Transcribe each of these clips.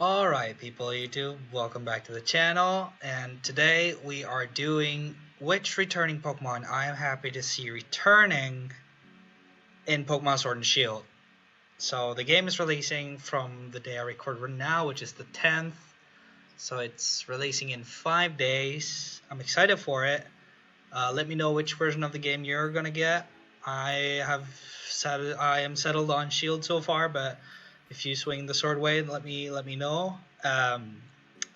Alright people of YouTube, welcome back to the channel, and today we are doing which returning Pokemon I am happy to see returning in Pokemon Sword and Shield. So the game is releasing from the day I record right now, which is the 10th, so it's releasing in 5 days. I'm excited for it. Let me know which version of the game you're gonna get. I am settled on Shield so far, but if you swing the sword way, let me know.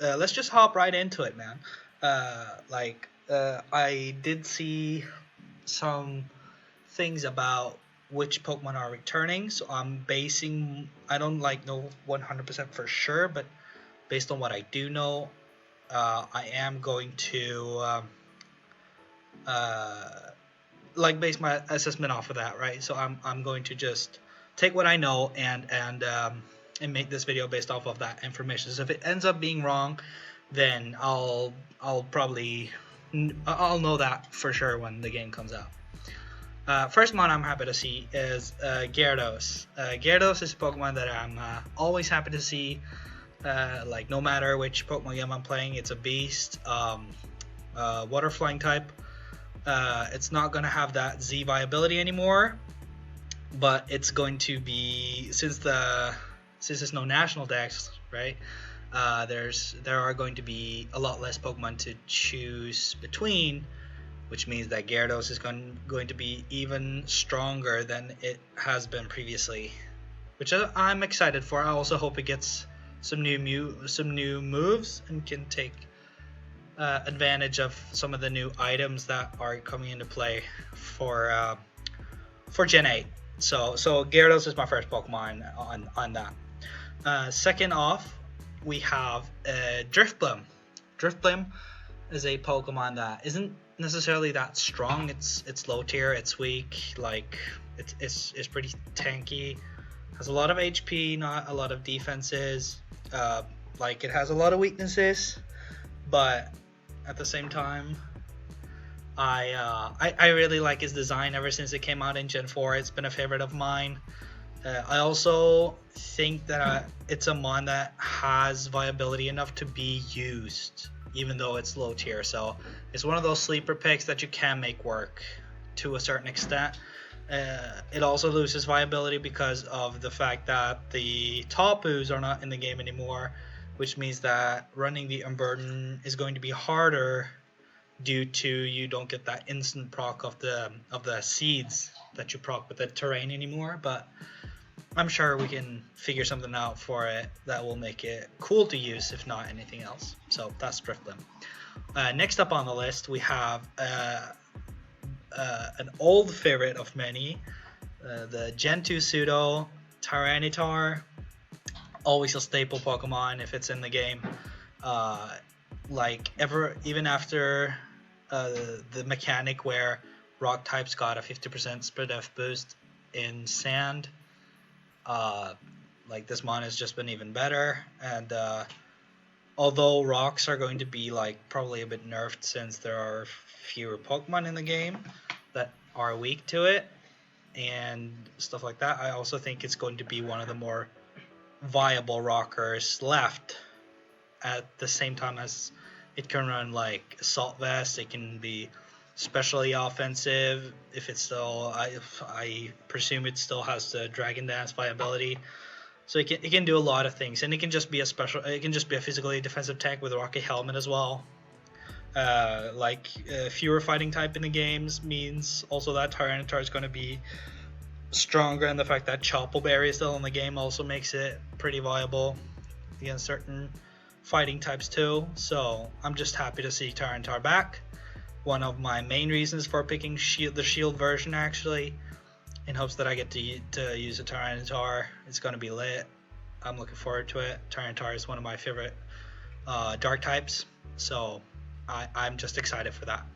Let's just hop right into it, man. I did see some things about which Pokemon are returning, so I don't know 100% for sure, but based on what I do know, I am going to base my assessment off of that, right? So I'm going to just take what I know and make this video based off of that information. So if it ends up being wrong, then I'll know that for sure when the game comes out. First mon I'm happy to see is Gyarados. Gyarados is a Pokemon that I'm always happy to see. No matter which Pokemon game I'm playing, it's a beast. Water flying type. It's not gonna have that Z viability anymore, but it's going to be, since there's no national dex, right? There are going to be a lot less Pokemon to choose between, which means that Gyarados is going to be even stronger than it has been previously, which I'm excited for. I also hope it gets some new moves and can take advantage of some of the new items that are coming into play for Gen 8. So Gyarados is my first Pokemon on that. Second off, we have Drifblim. Drifblim is a Pokemon that isn't necessarily that strong. It's low tier. It's weak. It's pretty tanky. Has a lot of HP, not a lot of defenses. It has a lot of weaknesses, but at the same time, I really like his design ever since it came out in Gen 4. It's been a favorite of mine. I also think that it's a mon that has viability enough to be used, even though it's low tier. So it's one of those sleeper picks that you can make work to a certain extent. It also loses viability because of the fact that the Tapus are not in the game anymore, which means that running the Unburden is going to be harder due to you don't get that instant proc of the seeds that you proc with the terrain anymore. But I'm sure we can figure something out for it that will make it cool to use, if not anything else. So that's Drifblim. Next up on the list, we have an old favorite of many, the Gen 2 pseudo Tyranitar. Always a staple Pokemon if it's in the game. Even after the mechanic where rock types got a 50% spread F boost in sand, this mon has just been even better. And although rocks are going to be probably a bit nerfed since there are fewer Pokemon in the game that are weak to it and stuff like that, I also think it's going to be one of the more viable rockers left. At the same time as it can run Assault Vest, it can be especially offensive if it's still, I presume it still has the Dragon Dance viability, so it can do a lot of things. And it can just be a physically defensive tank with a Rocket Helmet as well. Fewer fighting type in the games means also that Tyranitar is going to be stronger, and the fact that Chople Berry is still in the game also makes it pretty viable against certain fighting types too. So I'm just happy to see Tyranitar back. One of my main reasons for picking the Shield version, actually, in hopes that I get to use a Tyranitar. It's going to be lit. I'm looking forward to it. Tyranitar is one of my favorite dark types, so I'm just excited for that.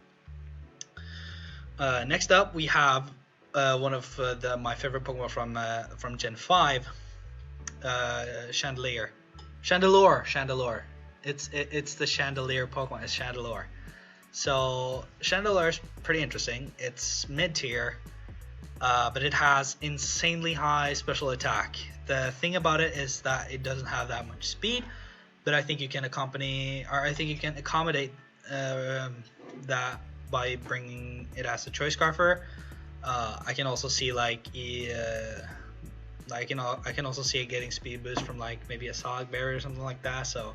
Next up, we have one of my favorite Pokemon from Gen 5, Chandelure. It's the Chandelier Pokemon. It's Chandelure. So Chandelure is pretty interesting. It's mid tier, but it has insanely high special attack. the thing about it is that it doesn't have that much speed, but I think you can accommodate that by bringing it as a choice scarfer. I can also see like I can also see it getting speed boost from like maybe a Sonic Berry or something like that. So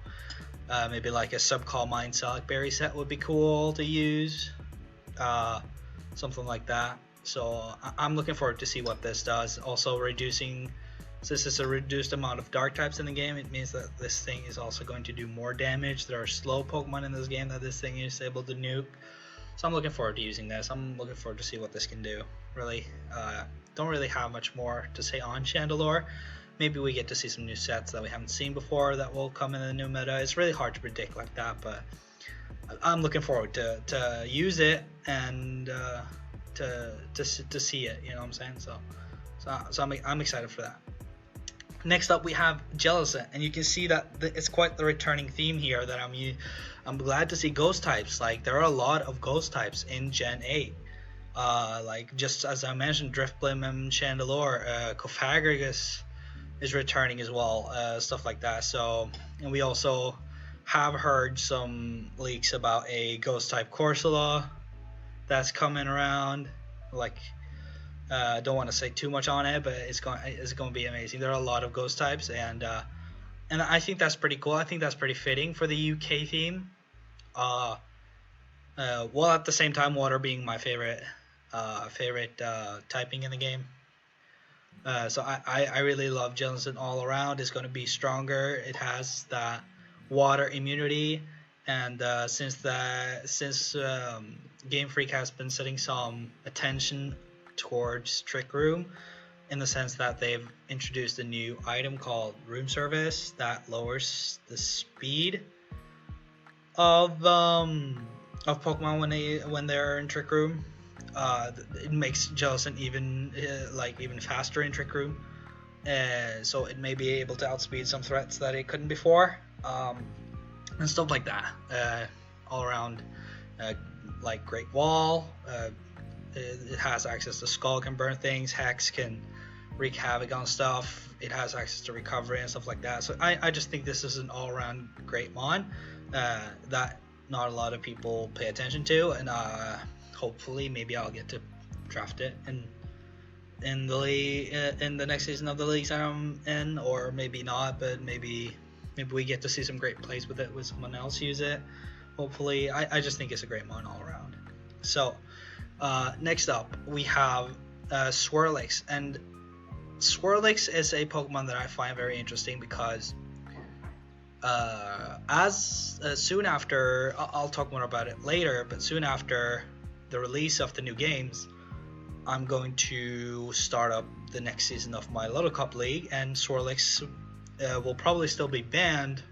maybe like a Subcall Mine Sonic Berry set would be cool to use, something like that. So I'm looking forward to see what this does. Also reducing, since it's a reduced amount of dark types in the game, it means that this thing is also going to do more damage. There are slow Pokemon in this game that this thing is able to nuke. So I'm looking forward to using this. I'm looking forward to see what this can do. Really, don't really have much more to say on Chandelure. Maybe we get to see some new sets that we haven't seen before that will come in the new meta. It's really hard to predict like that, but I'm looking forward to use it and to see it. You know what I'm saying? So I'm excited for that. Next up, we have Jellicent, and you can see that it's quite the returning theme here. That I'm glad to see ghost types. Like, there are a lot of ghost types in Gen 8. Like, just as I mentioned, Driftblim and Chandelure, Cofagrigus is returning as well, stuff like that. So, and we also have heard some leaks about a ghost type Corsola that's coming around. Like, don't want to say too much on it, but it's going to be amazing. There are a lot of ghost types, and I think that's pretty cool. I think that's pretty fitting for the UK theme. While at the same time, water being my favorite typing in the game. So I really love Jellicent all around. It's going to be stronger. It has that water immunity, and since Game Freak has been setting some attention towards Trick Room, in the sense that they've introduced a new item called Room Service that lowers the speed of Pokemon when they're in Trick Room. It makes Jellicent even faster in Trick Room, so it may be able to outspeed some threats that it couldn't before, and stuff like that. All around, like Great Wall. It has access to Skull, can burn things. Hex can wreak havoc on stuff. It has access to recovery and stuff like that. So I just think this is an all-around great mon that not a lot of people pay attention to, and hopefully maybe I'll get to draft it in the next season of the leagues that I'm in, or maybe not. But maybe we get to see some great plays with it, with someone else use it. Hopefully, I just think it's a great mon all around. So. Next up, we have Swirlix, and Swirlix is a Pokemon that I find very interesting because soon after, I'll talk more about it later, but soon after the release of the new games, I'm going to start up the next season of my Little Cup League, and Swirlix will probably still be banned,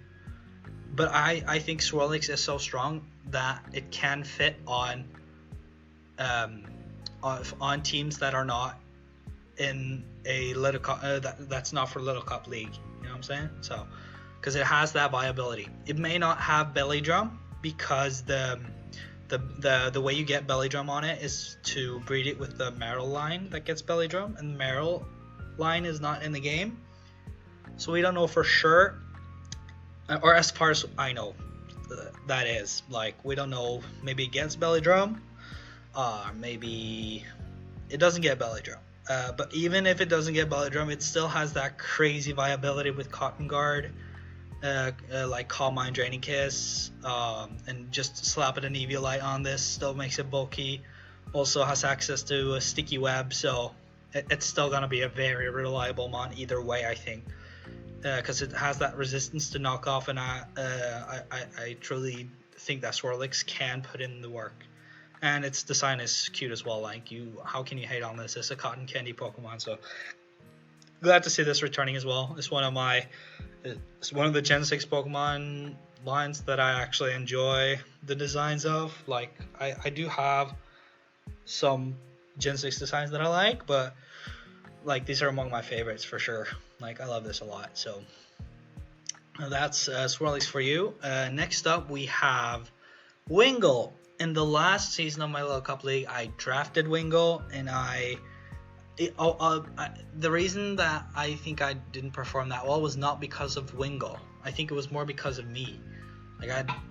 but I think Swirlix is so strong that it can fit on teams that are not in a Little Cup, that's not for Little Cup League. You know what I'm saying? So, because it has that viability. It may not have Belly Drum, because the way you get Belly Drum on it is to breed it with the Meryl line that gets Belly Drum, and the Meryl line is not in the game, so we don't know for sure, or as far as I know, that is, like, we don't know. Maybe it gets Belly Drum. Maybe it doesn't get Belly Drum. But even if it doesn't get Belly Drum, it still has that crazy viability with Cotton Guard, like Calm Mind, Draining Kiss, and just slapping an Eviolite on this still makes it bulky. Also has access to a Sticky Web, so it's still gonna be a very reliable mon either way, I think, because it has that resistance to knock off, and I truly think that Swirlix can put in the work. And its design is cute as well. Like, how can you hate on this? It's a cotton candy Pokemon, so glad to see this returning as well. It's one of the Gen 6 Pokemon lines that I actually enjoy the designs of. Like, I do have some Gen 6 designs that I like, but like, these are among my favorites for sure. Like, I love this a lot. So that's Swirlix for you. Next up, we have Wingull. In the last season of my Little Cup League, I drafted Wingull, and I The reason that I think I didn't perform that well was not because of Wingle. I think it was more because of me.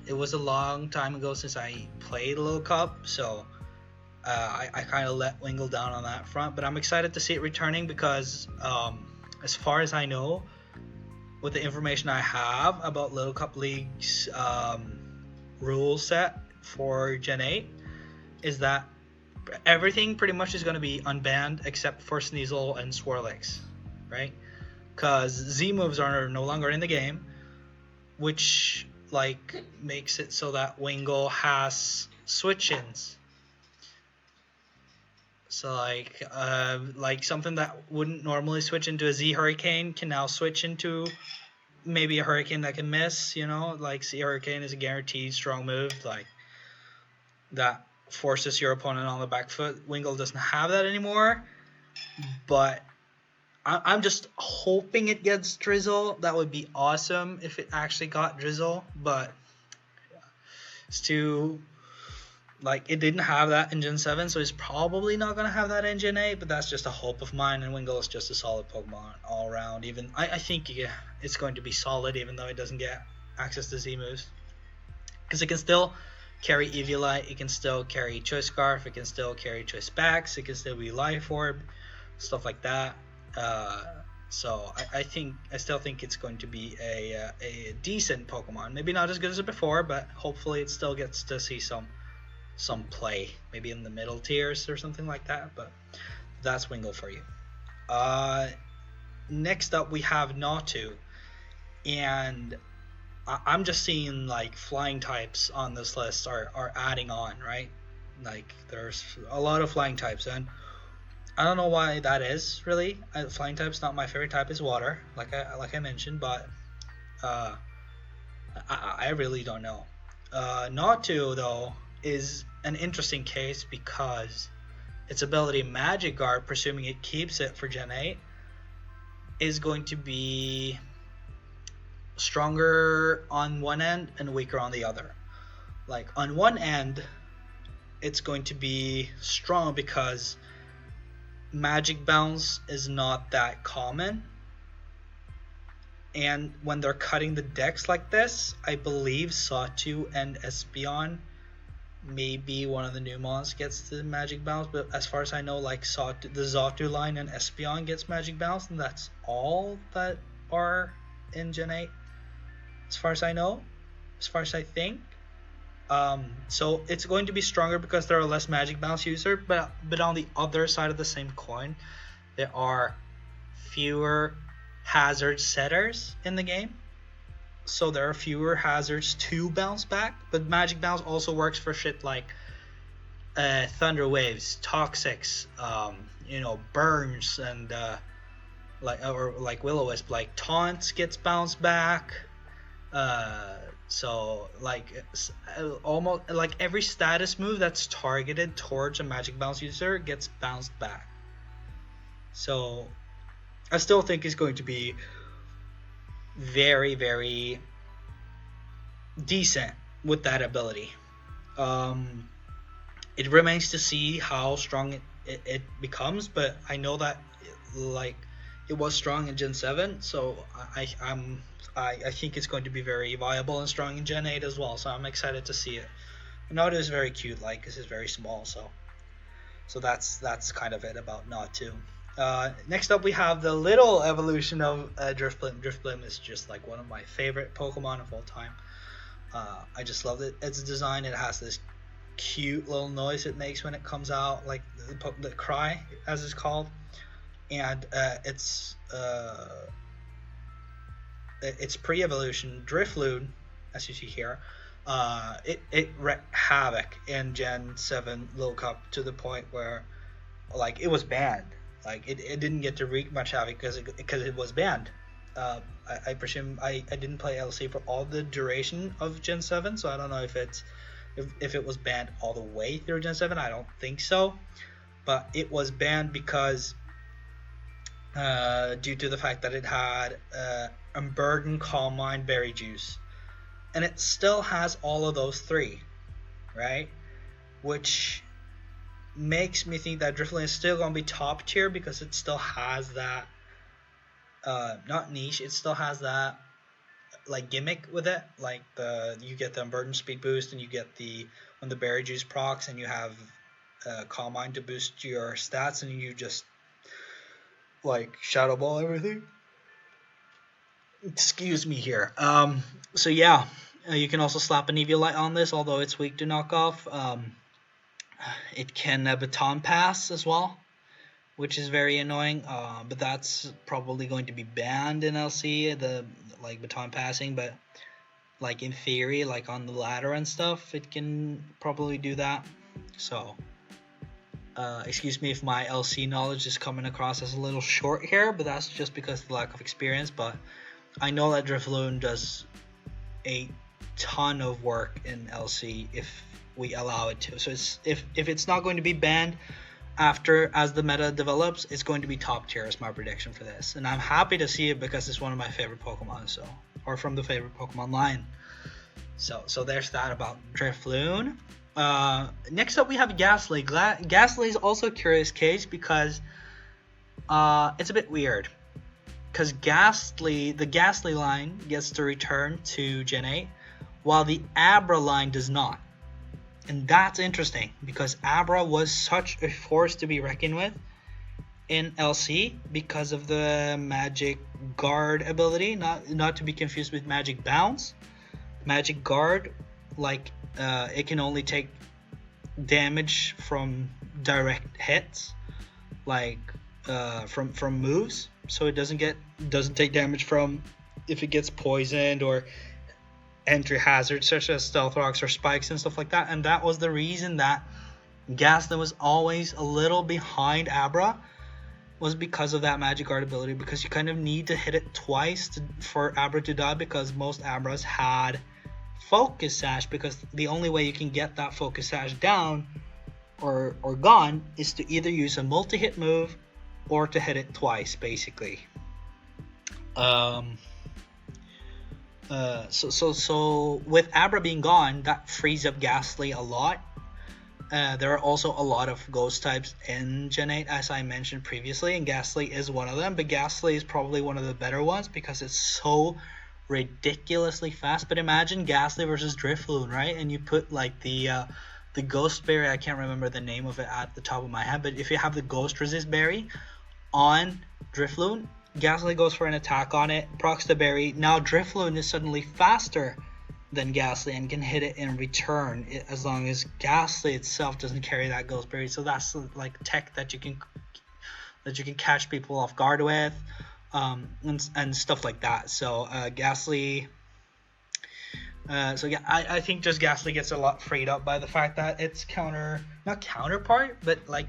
It was a long time ago since I played Little Cup, so I kind of let Wingle down on that front. But I'm excited to see it returning because, as far as I know, with the information I have about Little Cup League's rule set for Gen 8, is that everything pretty much is going to be unbanned except for Sneasel and Swirlix, right? Because Z moves are no longer in the game, which makes it so that Wingle has switch-ins. So something that wouldn't normally switch into a Z Hurricane can now switch into maybe a Hurricane that can miss. Z Hurricane is a guaranteed strong move that forces your opponent on the back foot. Wingle doesn't have that anymore, but I'm just hoping it gets Drizzle. That would be awesome if it actually got Drizzle, but it's too... it didn't have that in Gen 7, so it's probably not going to have that in Gen 8, but that's just a hope of mine, and Wingle is just a solid Pokemon all around. I think it's going to be solid, even though it doesn't get access to Z moves. Because it can still carry Eviolite, it can still carry Choice Scarf, it can still carry Choice Specs, it can still be Life Orb, stuff like that. So I still think it's going to be a decent Pokemon. Maybe not as good as it before, but hopefully it still gets to see some play, maybe in the middle tiers or something like that. But that's Wingle for you. Next up we have Natu, and I'm just seeing flying types on this list are adding on, right? There's a lot of flying types, and I don't know why that is really. Flying type's not my favorite type, is water, like I mentioned, but I really don't know. Natu though is an interesting case because its ability Magic Guard, presuming it keeps it for Gen 8, is going to be stronger on one end and weaker on the other. On one end, it's going to be strong because Magic Bounce is not that common, and when they're cutting the decks like this, I believe Sawtooth and Espeon, maybe one of the new mons gets the Magic Bounce, but as far as I know, the Sawtooth line and Espeon gets Magic Bounce, and that's all that are in Gen 8, as far as I know, as far as I think. So it's going to be stronger because there are less Magic Bounce users, but on the other side of the same coin, there are fewer hazard setters in the game. So there are fewer hazards to bounce back, but Magic Bounce also works for shit like Thunder Waves, Toxics, Burns, and Will-O-Wisp. Taunts gets bounced back. So almost every status move that's targeted towards a Magic Bounce user gets bounced back. So I still think it's going to be very, very decent with that ability. It remains to see how strong it becomes, but I know that it was strong in Gen 7, so I think it's going to be very viable and strong in Gen 8 as well, so I'm excited to see it. Natu is very cute, this is very small, so that's kind of it about Natu. Next up we have the little evolution of Drifblim. Drifblim is just one of my favorite Pokemon of all time. I just love it. Its design. It has this cute little noise it makes when it comes out, the cry, as it's called, and its pre-evolution Drifloon, as you see here, it wreaked havoc in Gen 7 Little Cup to the point where it was banned. It didn't get to wreak much havoc because it was banned. I presume I didn't play LC for all the duration of Gen 7, so I don't know if it was banned all the way through Gen 7. I don't think so, but it was banned because due to the fact that it had Unburden, Calm Mind, Berry Juice, and it still has all of those three, right? Which makes me think that Drifloon is still gonna be top tier because it still has that not niche, it still has that like gimmick with it, like you get the Burden speed boost, and you get the when the berry juice procs, and you have Calm Mind to boost your stats, and you just like shadow ball everything. Excuse me here. So yeah, you can also slap an Eviolite on this, although it's weak to knockoff. It can baton pass as well, which is very annoying. But that's probably going to be banned in LC, the like baton passing. But like in theory, like on the ladder and stuff, it can probably do that. So excuse me if my LC knowledge is coming across as a little short here, but that's just because of the lack of experience. But I know that Drifloon does a ton of work in LC if we allow it to. So if it's not going to be banned after as the meta develops, it's going to be top tier is my prediction for this. And I'm happy to see it because it's one of my favorite Pokemon, so or from the favorite Pokemon line. So there's that about Drifloon. Next up we have Ghastly. Ghastly is also a curious case because it's a bit weird. Because the Ghastly line gets to return to Gen 8, while the Abra line does not. And that's interesting, because Abra was such a force to be reckoned with in LC because of the Magic Guard ability, not to be confused with Magic Bounce. Magic Guard, like, it can only take damage from direct hits, like from moves. So it doesn't take damage from if it gets poisoned or entry hazards such as stealth rocks or spikes and stuff like that. And that was the reason that Ghastly was always a little behind Abra, was because of that Magic Guard ability, because you kind of need to hit it twice for Abra to die, because most Abras had Focus Sash, because the only way you can get that Focus Sash down or gone is to either use a multi-hit move or to hit it twice, basically. So with Abra being gone, that frees up Ghastly a lot. There are also a lot of ghost types in Gen 8, as I mentioned previously, and Ghastly is one of them. But Ghastly is probably one of the better ones because it's so ridiculously fast. But imagine Ghastly versus Drifloon, right? And you put like the Ghost Berry, I can't remember the name of it at the top of my head, but if you have the Ghost Resist Berry on Drifloon, Ghastly goes for an attack on it, procs the berry. Now Drifloon is suddenly faster than Ghastly and can hit it in return, as long as Ghastly itself doesn't carry that Ghost Berry. So that's like tech that you can catch people off guard with, and stuff like that. So Ghastly. So yeah, I think just Ghastly gets a lot freed up by the fact that it's not counterpart, but like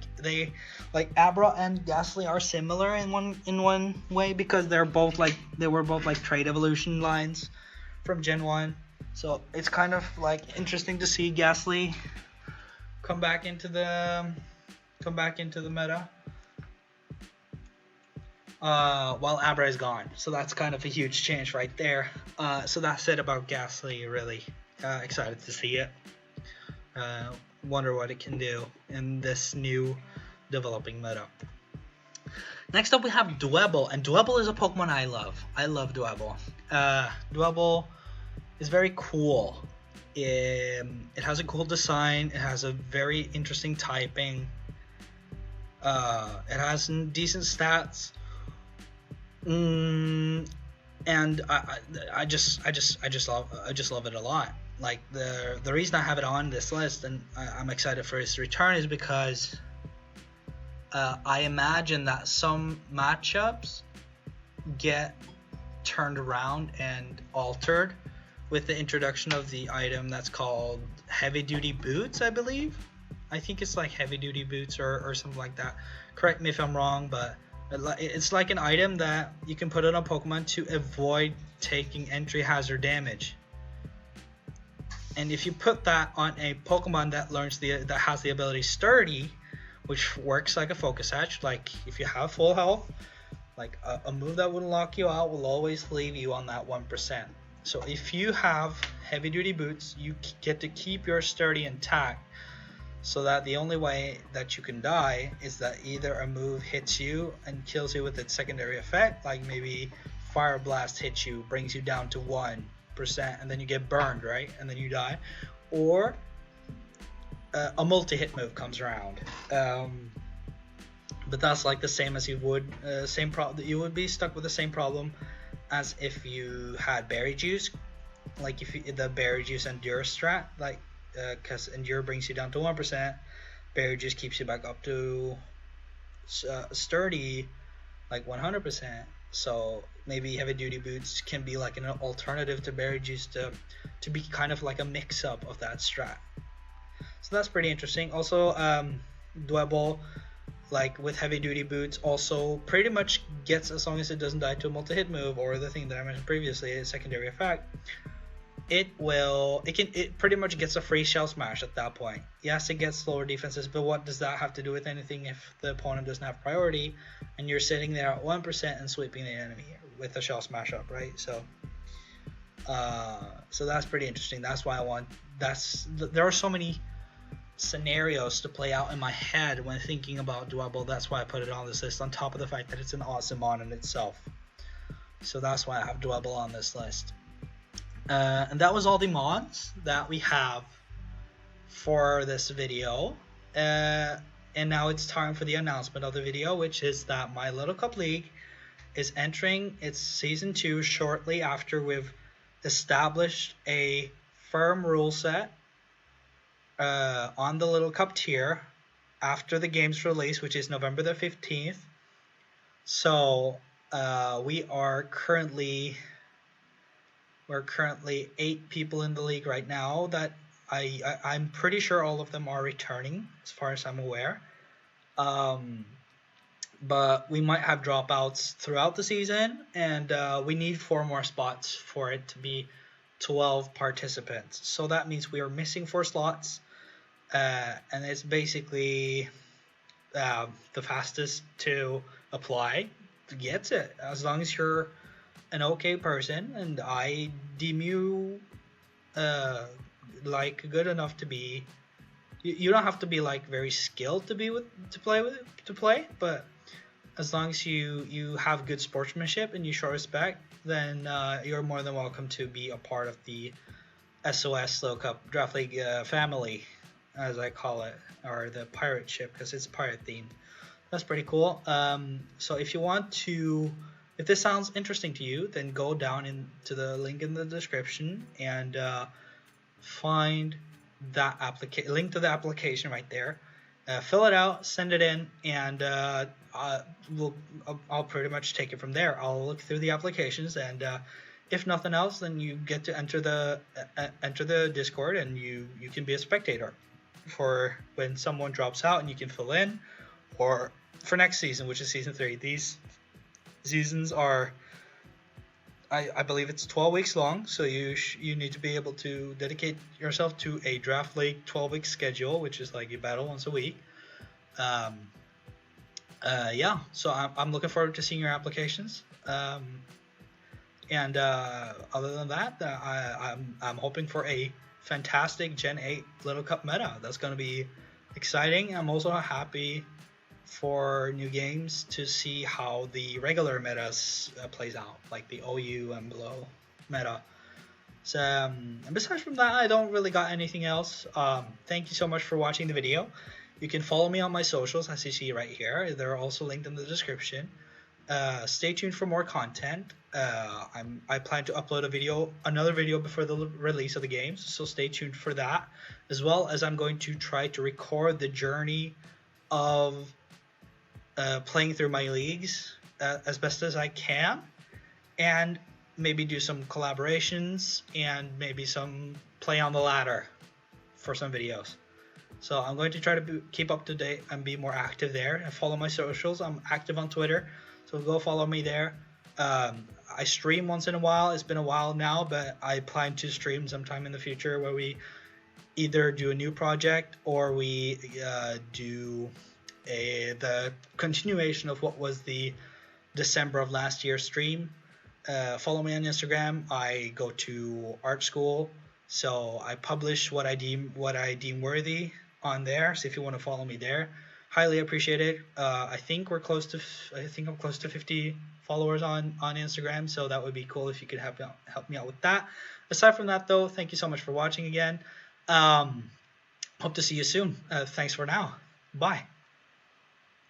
Abra and Ghastly are similar in one way, because they were both like trade evolution lines from Gen 1. So it's kind of like interesting to see Ghastly come back into the meta. While Abra is gone. So that's kind of a huge change right there. So that's it about Ghastly, really. Excited to see it. Wonder what it can do in this new developing meta. Next up we have Dwebble, and Dwebble is a Pokemon I love. I love Dwebble. Dwebble is very cool. It has a cool design. It has a very interesting typing. It has some decent stats. And I just love it a lot. Like the reason I have it on this list, and I'm excited for its return, is because I imagine that some matchups get turned around and altered with the introduction of the item that's called Heavy Duty Boots, I believe. I think it's like Heavy Duty Boots or something like that. Correct me if I'm wrong, but it's like an item that you can put on a Pokemon to avoid taking entry hazard damage. And if you put that on a Pokemon that has the ability Sturdy, which works like a Focus Sash, like if you have full health, like a move that wouldn't lock you out will always leave you on that 1%. So if you have Heavy Duty Boots, you get to keep your Sturdy intact. so that the only way that you can die is that either a move hits you and kills you with its secondary effect, like maybe Fire Blast hits you, brings you down to 1%, and then you get burned, right? And then you die. Or a multi-hit move comes around. But that's like the same as you would, you would be stuck with the same problem as if you had Berry Juice. Like if the Berry Juice Endure strat, like because Endure brings you down to 1%, Berry Juice keeps you back up to sturdy, like 100%. So maybe Heavy Duty Boots can be like an alternative to Berry Juice to be kind of like a mix-up of that strat. So that's pretty interesting. Also, Dwebble, like with Heavy Duty Boots, also pretty much gets, as long as it doesn't die to a multi-hit move or the thing that I mentioned previously, a secondary effect, it pretty much gets a free Shell Smash at that point. Yes, it gets slower defenses, but what does that have to do with anything if the opponent doesn't have priority and you're sitting there at 1% and sweeping the enemy with a Shell Smash up, right? So that's pretty interesting. That's why there are so many scenarios to play out in my head when thinking about Dwebble. That's why I put it on this list, on top of the fact that it's an awesome mon in itself. So that's why I have Dwebble on this list. And that was all the mods that we have for this video. And now it's time for the announcement of the video, which is that My Little Cup League is entering its Season 2 shortly after we've established a firm rule set on the Little Cup tier after the game's release, which is November the 15th. So we are currently 8 people in the league right now that I'm pretty sure all of them are returning as far as I'm aware. But we might have dropouts throughout the season, and we need 4 more spots for it to be 12 participants. So that means we are missing 4 slots, and it's basically the fastest to apply gets it. As long as you're an okay person, and I deem you like good enough to be. You don't have to be like very skilled to play, but as long as you have good sportsmanship and you show respect, then you're more than welcome to be a part of the SOS Little Cup Draft League family, as I call it, or the pirate ship, because it's pirate themed. That's pretty cool. So if this sounds interesting to you, then go down into the link in the description and find that link to the application right there. Fill it out, send it in, and I'll pretty much take it from there. I'll look through the applications, and if nothing else, then you get to enter the Discord, and you can be a spectator for when someone drops out, and you can fill in, or for next season, which is season 3. These seasons are, I believe it's 12 weeks long, so you need to be able to dedicate yourself to a Draft League 12-week schedule, which is like you battle once a week. Yeah, so I'm looking forward to seeing your applications. And other than that, I'm hoping for a fantastic Gen 8 Little Cup meta. That's going to be exciting. I'm also happy for new games to see how the regular metas plays out, like the OU and below meta. So and besides from that, I don't really got anything else. Thank you so much for watching the video. You can follow me on my socials, as you see right here. They're also linked in the description. Stay tuned for more content. I plan to upload another video before the release of the games, so stay tuned for that, as well as I'm going to try to record the journey of playing through my leagues as best as I can, and maybe do some collaborations and maybe some play on the ladder for some videos. So I'm going to try to keep up to date and be more active there, and follow my socials. I'm active on Twitter, so go follow me there. I stream once in a while. It's been a while now, but I plan to stream sometime in the future where we either do a new project or we do the continuation of what was the December of last year's stream. Follow me on Instagram. I go to art school, so I publish what I deem worthy on there. So if you want to follow me there, highly appreciate it. I think I'm close to 50 followers on Instagram, so that would be cool if you could help me out with that. Aside from that, though, thank you so much for watching again. Hope to see you soon. Thanks for now. Bye.